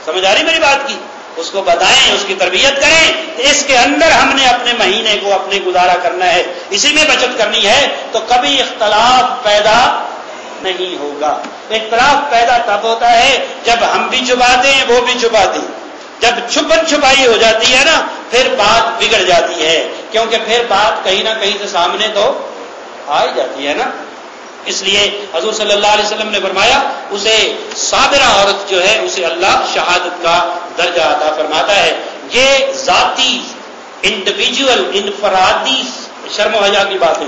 سمجھ آ رہی میری بات کی؟ اس کو بتائیں، اس کی تربیت کریں، اس کے اندر ہم نے اپنے مہینے کو اپنے گزارا کرنا ہے، اسی میں بچت کرنی ہے، تو کبھی اختلاف پیدا نہیں ہوگا۔ اختلاف پیدا تب ہوتا ہے جب ہم بھی چھپاتے ہیں وہ بھی چھپاتے ہیں، جب چھپن چھپائی ہو جاتی ہے نا پھر بات بگڑ جاتی ہے، کیونکہ پھر بات کہیں نہ کہیں سے سامنے تو آ ہی جاتی ہے نا۔ اس لیے حضور صلی اللہ علیہ وسلم نے فرمایا اسے صابرہ عورت جو ہے اسے اللہ شہادت کا درجہ عطا فرماتا ہے۔ یہ ذاتی انڈیویجول انفرادی شرم و حیا کی باتیں۔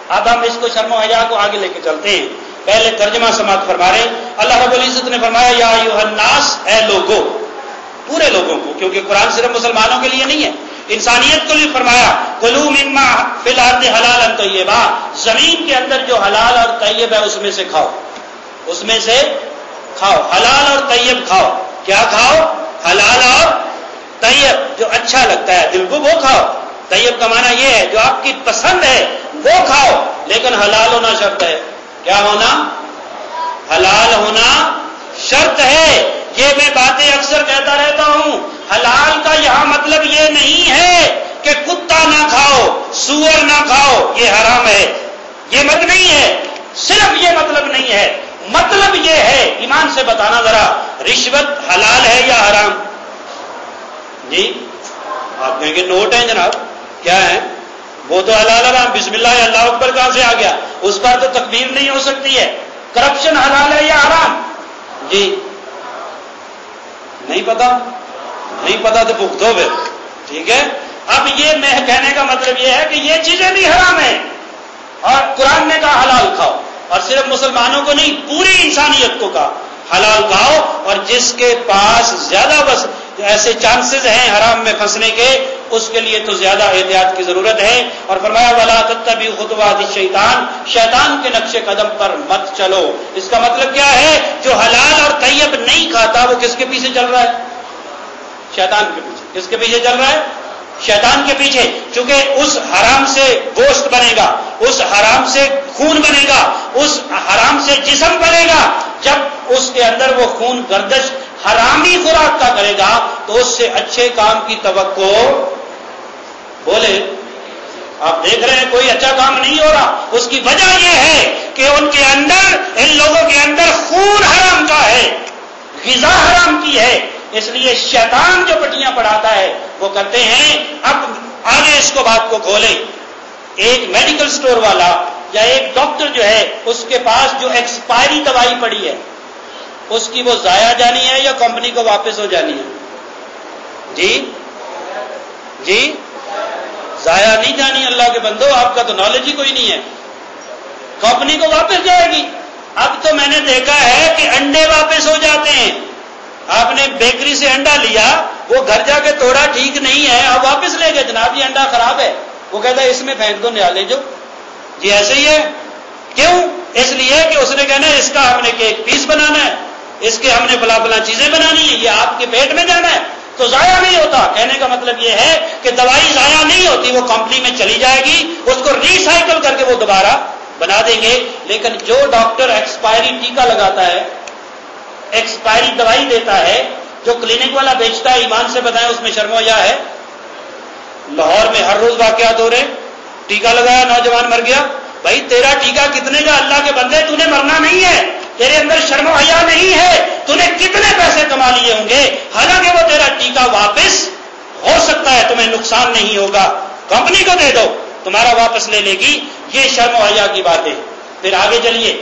اب ہم اس کو شرم و حیا کو آگے لے کے چلتے ہیں۔ پہلے ترجمہ سماعت فرما رہے، اللہ رب العزت نے فرمایا یا ایھا الناس، اے لوگوں، پورے لوگوں کو، کیونکہ قرآن صرف مسلمانوں کے لیے نہیں ہے، انسانیت کو بھی فرمایا کلوا مما فی الارض حلالا طیبا، زمین کے اندر جو حلال اور طیب ہے اس میں سے کھاؤ، اس میں سے کھاؤ، حلال اور طیب کھاؤ۔ کیا کھاؤ؟ حلال اور طیب، جو اچھا لگتا ہے دل کو وہ کھاؤ۔ طیب کا معنی یہ ہے جو آپ کی پسند ہے وہ کھاؤ، لیکن حلال ہونا شرط ہے۔ کیا ہونا؟ حلال ہونا شرط ہے۔ یہ میں باتیں اکثر کہتا رہتا ہوں، حلال کا یہاں مطلب یہ نہیں ہے کہ کتا نہ کھاؤ، سور نہ کھاؤ، یہ حرام ہے، یہ مت نہیں ہے، صرف یہ مطلب نہیں ہے۔ مطلب یہ ہے، ایمان سے بتانا ذرا، رشوت حلال ہے یا حرام؟ جی آپ کہیں گے نوٹ ہیں جناب، کیا ہے وہ تو حلال حرام، بسم اللہ اللہ اکبر کہاں سے آ گیا؟ اس پر تو تکبیر نہیں ہو سکتی ہے۔ کرپشن حلال ہے یا حرام؟ جی نہیں پتا؟ نہیں پتا تو بھگتو پھر، ٹھیک ہے۔ اب یہ میں کہنے کا مطلب یہ ہے کہ یہ چیزیں بھی حرام ہیں، اور قرآن نے کہا حلال کھاؤ، اور صرف مسلمانوں کو نہیں پوری انسانیت کو کہا حلال کھاؤ، اور جس کے پاس زیادہ بس ایسے چانسز ہیں حرام میں پھنسنے کے، اس کے لیے تو زیادہ احتیاط کی ضرورت ہے۔ اور فرمایا ولا تتبعوا خطوات الشیطان، شیطان کے نقش قدم پر مت چلو۔ اس کا مطلب کیا ہے؟ جو حلال اور طیب نہیں کھاتا وہ کس کے پیچھے چل رہا ہے؟ شیطان کے پیچھے۔ کس کے پیچھے چل رہا ہے؟ شیطان کے پیچھے، چونکہ اس حرام سے گوشت بنے گا، اس حرام سے خون بنے گا، اس حرام سے جسم بنے گا۔ جب اس کے اندر وہ خون گردش حرامی خوراک کا کرے گا تو اس سے اچھے کام کی توقع، بولے آپ دیکھ رہے ہیں کوئی اچھا کام نہیں ہو رہا۔ اس کی وجہ یہ ہے کہ ان کے اندر، ان لوگوں کے اندر خون حرام کا ہے، غذا حرام کی ہے۔ اس لیے شیطان جو پٹیاں پڑھاتا ہے وہ کرتے ہیں۔ اب آگے اس کو بات کو کھولیں، ایک میڈیکل سٹور والا یا ایک ڈاکٹر جو ہے اس کے پاس جو ایکسپائری دوائی پڑی ہے اس کی وہ ضائع جانی ہے یا کمپنی کو واپس ہو جانی ہے؟ جی ضائع نہیں جانی، اللہ کے بندو آپ کا تو نالج ہی کوئی نہیں ہے، کمپنی کو واپس جائے گی۔ اب تو میں نے دیکھا ہے کہ انڈے واپس ہو جاتے ہیں، آپ نے بیکری سے انڈا لیا، وہ گھر جا کے توڑا ٹھیک نہیں ہے، آپ واپس لے گئے، جناب یہ انڈا خراب ہے، وہ کہتا ہے اس میں پھینک دو، نیا لے جو۔ جی ایسے ہی ہے، کیوں؟ اس لیے کہ اس نے کہنا ہے اس کا ہم نے کیک پیس بنانا ہے، اس کے ہم نے بلا بلا چیزیں بنانی ہیں، یہ آپ کے پیٹ میں جانا ہے، تو ضائع نہیں ہوتا۔ کہنے کا مطلب یہ ہے کہ دوائی ضائع نہیں ہوتی، وہ کمپنی میں چلی جائے گی، اس کو ری سائیکل کر کے وہ دوبارہ بنا دیں گے۔ لیکن جو ڈاکٹر ایکسپائری ٹیکا لگاتا ہے، ایکسپائری دوائی دیتا ہے، جو کلینک والا بیچتا ہے، ایمان سے بتائیں اس میں شرم و حیا ہے؟ لاہور میں ہر روز واقعات ہو رہے، ٹیکا لگایا نوجوان مر گیا۔ بھائی تیرا ٹیکا کتنے کا؟ اللہ کے بندے تو نے مرنا نہیں ہے، تیرے اندر شرم و حیا نہیں ہے، تو نے کتنے پیسے کما لیے ہوں گے، حالانکہ وہ تیرا ٹیکا واپس ہو سکتا ہے، تمہیں نقصان نہیں ہوگا، کمپنی کو دے دو، تمہارا واپس لے لے گی۔ یہ شرم و حیا کی باتیں۔ پھر آگے چلیے،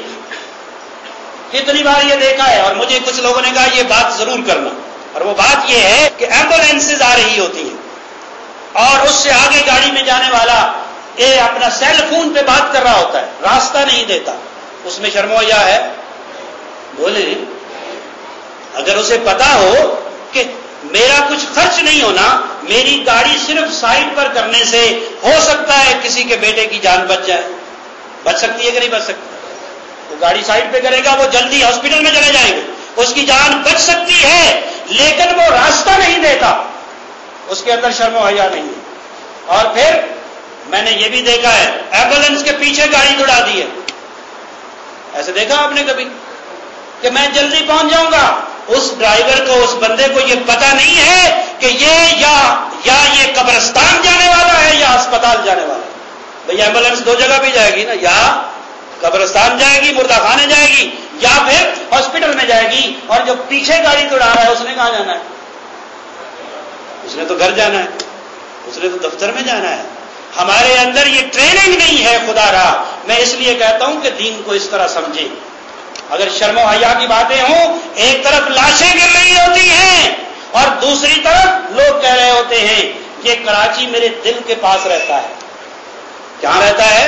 کتنی بار یہ دیکھا ہے، اور مجھے کچھ لوگوں نے کہا یہ بات ضرور کرنا، اور وہ بات یہ ہے کہ ایمبولینسز آ رہی ہوتی ہیں اور اس سے آگے گاڑی میں جانے والا یہ اپنا سیل فون پہ بات کر رہا ہوتا ہے، راستہ نہیں دیتا، اس میں شرم و حیا ہے؟ بولے اگر اسے پتا ہو کہ میرا کچھ خرچ نہیں ہونا، میری گاڑی صرف سائڈ پر کرنے سے ہو سکتا ہے کسی کے بیٹے کی جان بچ جائے، بچ سکتی ہے کہ نہیں بچ سکتی؟ وہ گاڑی سائڈ پہ کرے گا، وہ جلدی ہاسپٹل میں چلے جائیں گے، اس کی جان بچ سکتی ہے، لیکن وہ راستہ نہیں دیتا، اس کے اندر شرم و حیا نہیں ہے۔ اور پھر میں نے یہ بھی دیکھا ہے ایمبولینس کے پیچھے گاڑی دوڑا دی ہے، ایسے دیکھا آپ نے کبھی؟ کہ میں جلدی پہنچ جاؤں گا، اس ڈرائیور کو، اس بندے کو یہ پتہ نہیں ہے کہ یہ یا یہ قبرستان جانے والا ہے یا اسپتال جانے والا ہے. بھئی ایمبولینس دو جگہ بھی جائے گی نا، یا قبرستان جائے گی، مردہ خانے جائے گی، یا پھر ہاسپٹل میں جائے گی. اور جو پیچھے گاڑی دوڑا رہا ہے اس نے کہاں جانا ہے؟ اس نے تو گھر جانا ہے، اس نے تو دفتر میں جانا ہے. ہمارے اندر یہ ٹریننگ نہیں ہے خدا را. میں اس لیے کہتا ہوں کہ دین کو اس طرح سمجھیں. اگر شرم و حیا کی باتیں ہوں، ایک طرف لاشیں گر رہی ہوتی ہیں اور دوسری طرف لوگ کہہ رہے ہوتے ہیں یہ کراچی میرے دل کے پاس رہتا ہے. کہاں رہتا ہے؟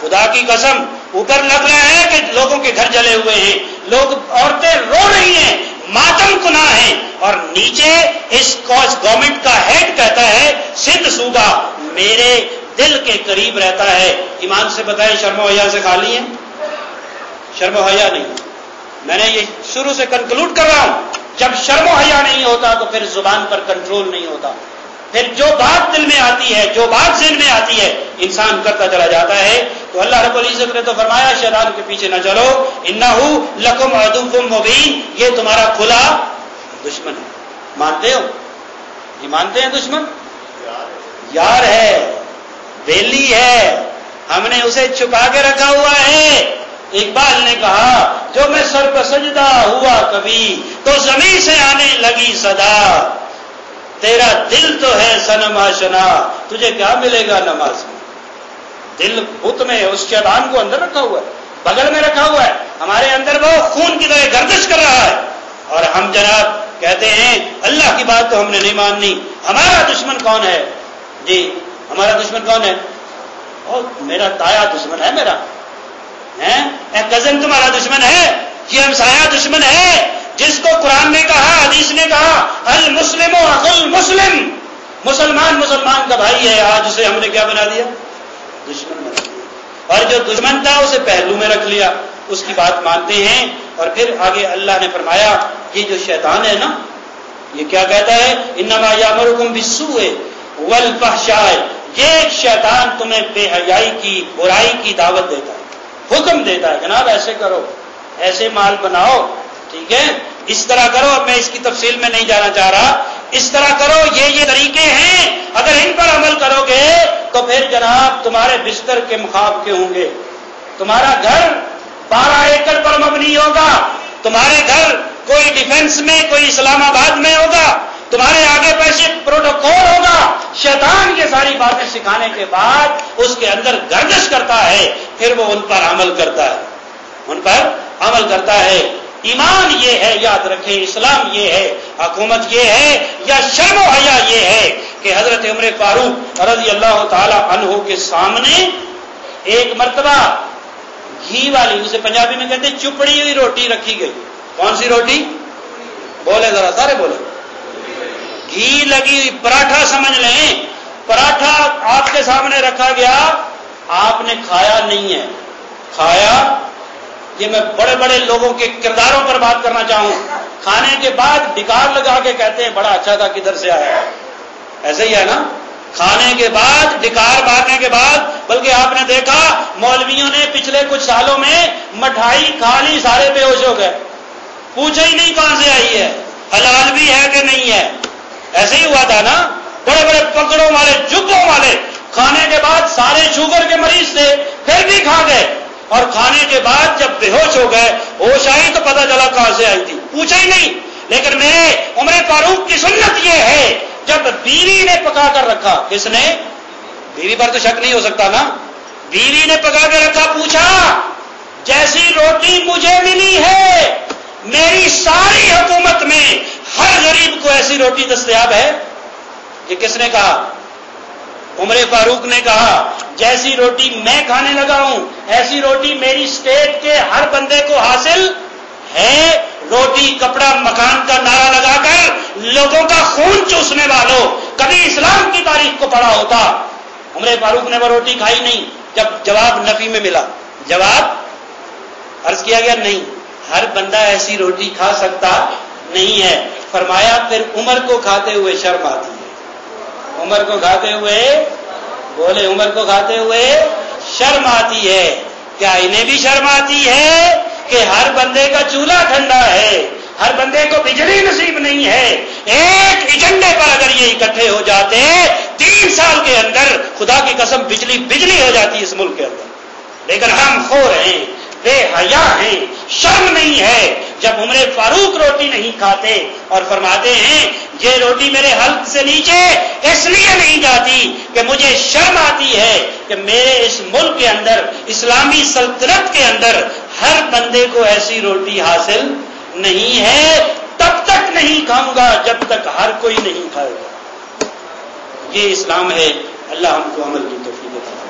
خدا کی قسم اوپر لگ رہا ہے کہ لوگوں کے گھر جلے ہوئے ہیں، لوگ عورتیں رو رہی ہیں، ماتم کنا ہیں، اور نیچے اس گورنمنٹ کا ہیڈ کہتا ہے سندھ صوبہ میرے دل کے قریب رہتا ہے. ایمان سے بتائیں شرم و حیا سے خالی ہے؟ شرم و حیا نہیں. میں نے یہ شروع سے کنکلوڈ کر رہا ہوں، جب شرم و حیا نہیں ہوتا تو پھر زبان پر کنٹرول نہیں ہوتا. پھر جو بات دل میں آتی ہے، جو بات ذہن میں آتی ہے، انسان کرتا چلا جاتا ہے. تو اللہ رب العزت نے تو فرمایا شیطان کے پیچھے نہ چلو، انہو لکم عدو مبین، یہ تمہارا کھلا دشمن ہے. مانتے ہو؟ یہ مانتے ہیں دشمن یار ہے، بیلی ہے، ہم نے اسے چھپا کے رکھا ہوا ہے. اقبال نے کہا جو میں سر پہ سجدہ ہوا کبھی تو زمین سے آنے لگی صدا، تیرا دل تو ہے صنم آشنا، تجھے کیا ملے گا نماز میں. دل بت میں اس شیطان کو اندر رکھا ہوا ہے، بغل میں رکھا ہوا ہے. ہمارے اندر وہ خون کی طرح گردش کر رہا ہے اور ہم جناب کہتے ہیں اللہ کی بات تو ہم نے نہیں ماننی. ہمارا دشمن کون ہے؟ جی ہمارا دشمن کون ہے؟ اور میرا تایا دشمن ہے، میرا کزن تمہارا دشمن ہے، یہ ہمسایہ دشمن ہے جس کو قرآن نے کہا، حدیث نے کہا المسلم اخو المسلم، مسلمان مسلمان کا بھائی ہے. آج اسے ہم نے کیا بنا دیا؟ دشمن بنا دیا. اور جو دشمن تھا اسے پہلو میں رکھ لیا، اس کی بات مانتے ہیں. اور پھر آگے اللہ نے فرمایا یہ جو شیطان ہے نا، یہ کیا کہتا ہے؟ انما یامرکم بالسوء والفحشاء، یہ شیطان تمہیں بے حیائی کی، برائی کی دعوت دیتا ہے، حکم دیتا ہے جناب ایسے کرو، ایسے مال بناؤ، ٹھیک ہے، اس طرح کرو. اب میں اس کی تفصیل میں نہیں جانا چاہ رہا. اس طرح کرو، یہ طریقے ہیں، اگر ان پر عمل کرو گے تو پھر جناب تمہارے بستر کے مخاب کے ہوں گے. تمہارا گھر 12 ایکڑ پر مبنی ہوگا، تمہارے گھر کوئی ڈیفنس میں، کوئی اسلام آباد میں ہوگا، تمہارے آگے پیچھے پروٹوکول ہوگا. شیطان یہ ساری باتیں سکھانے کے بعد اس کے اندر گردش کرتا ہے، پھر وہ ان پر عمل کرتا ہے، ان پر عمل کرتا ہے. ایمان یہ ہے، یاد رکھیں، اسلام یہ ہے، حکومت یہ ہے، یا شرم و حیا یہ ہے کہ حضرت عمر فاروق رضی اللہ تعالی عنہ کے سامنے ایک مرتبہ گھی والی، اسے پنجابی میں کہتے ہیں چپڑی ہوئی روٹی رکھی گئی. کون سی روٹی؟ بولے ذرا سارے بولے. گھی لگی ہوئی پراٹھا سمجھ لیں، پراٹھا آپ کے سامنے رکھا گیا، آپ نے کھایا نہیں ہے. کھایا، یہ میں بڑے بڑے لوگوں کے کرداروں پر بات کرنا چاہوں. کھانے کے بعد ڈکار لگا کے کہتے ہیں بڑا اچھا تھا، کدھر سے آیا ہے. ایسے ہی ہے نا، کھانے کے بعد ڈکار مارنے کے بعد. بلکہ آپ نے دیکھا مولویوں نے پچھلے کچھ سالوں میں مٹھائی کھا لی، سارے بے ہوش ہو گئے، پوچھا ہی نہیں کہاں سے آئی ہے، حلال بھی ہے کہ نہیں ہے. ایسے ہی ہوا تھا نا، بڑے بڑے پکڑوں والے، جبوں والے، کھانے کے بعد سارے شوگر کے مریض تھے پھر بھی کھا گئے، اور کھانے کے بعد جب بے ہوش ہو گئے، ہوش آئی تو پتہ چلا کہاں سے آئی تھی، پوچھا ہی نہیں. لیکن میرے عمر فاروق کی سنت یہ ہے، جب بیوی نے پکا کر رکھا، کس نے؟ بیوی پر تو شک نہیں ہو سکتا نا، بیوی نے پکا کے رکھا، پوچھا جیسی روٹی مجھے ملی ہے میری ساری حکومت میں ہر غریب کو ایسی روٹی دستیاب ہے؟ یہ کس نے کہا؟ عمر فاروق نے کہا جیسی روٹی میں کھانے لگا ہوں ایسی روٹی میری اسٹیٹ کے ہر بندے کو حاصل ہے. روٹی کپڑا مکان کا نعرہ لگا کر لوگوں کا خون چوسنے والوں، کبھی اسلام کی تاریخ کو پڑھا ہوتا. عمر فاروق نے وہ روٹی کھائی نہیں. جب جواب نفی میں ملا، جواب عرض کیا گیا نہیں، ہر بندہ ایسی روٹی کھا سکتا نہیں ہے. فرمایا پھر عمر کو کھاتے ہوئے شرم آتی ہے. عمر کو کھاتے ہوئے، بولے عمر کو کھاتے ہوئے شرم آتی ہے. کیا انہیں بھی شرم آتی ہے کہ ہر بندے کا چولہا ٹھنڈا ہے، ہر بندے کو بجلی نصیب نہیں ہے. ایک ایجنڈے پر اگر یہ اکٹھے ہو جاتے 3 سال کے اندر خدا کی قسم بجلی ہو جاتی اس ملک کے اندر. لیکن ہم خور ہیں، بے حیا ہیں، شرم نہیں ہے. جب عمر فاروق روٹی نہیں کھاتے اور فرماتے ہیں یہ روٹی میرے حلق سے نیچے اس لیے نہیں جاتی کہ مجھے شرم آتی ہے کہ میرے اس ملک کے اندر اسلامی سلطنت کے اندر ہر بندے کو ایسی روٹی حاصل نہیں ہے، تب تک نہیں کھاؤں گا جب تک ہر کوئی نہیں کھائے گا. یہ اسلام ہے. اللہ ہم کو عمل کی توفیق عطا فرمائے.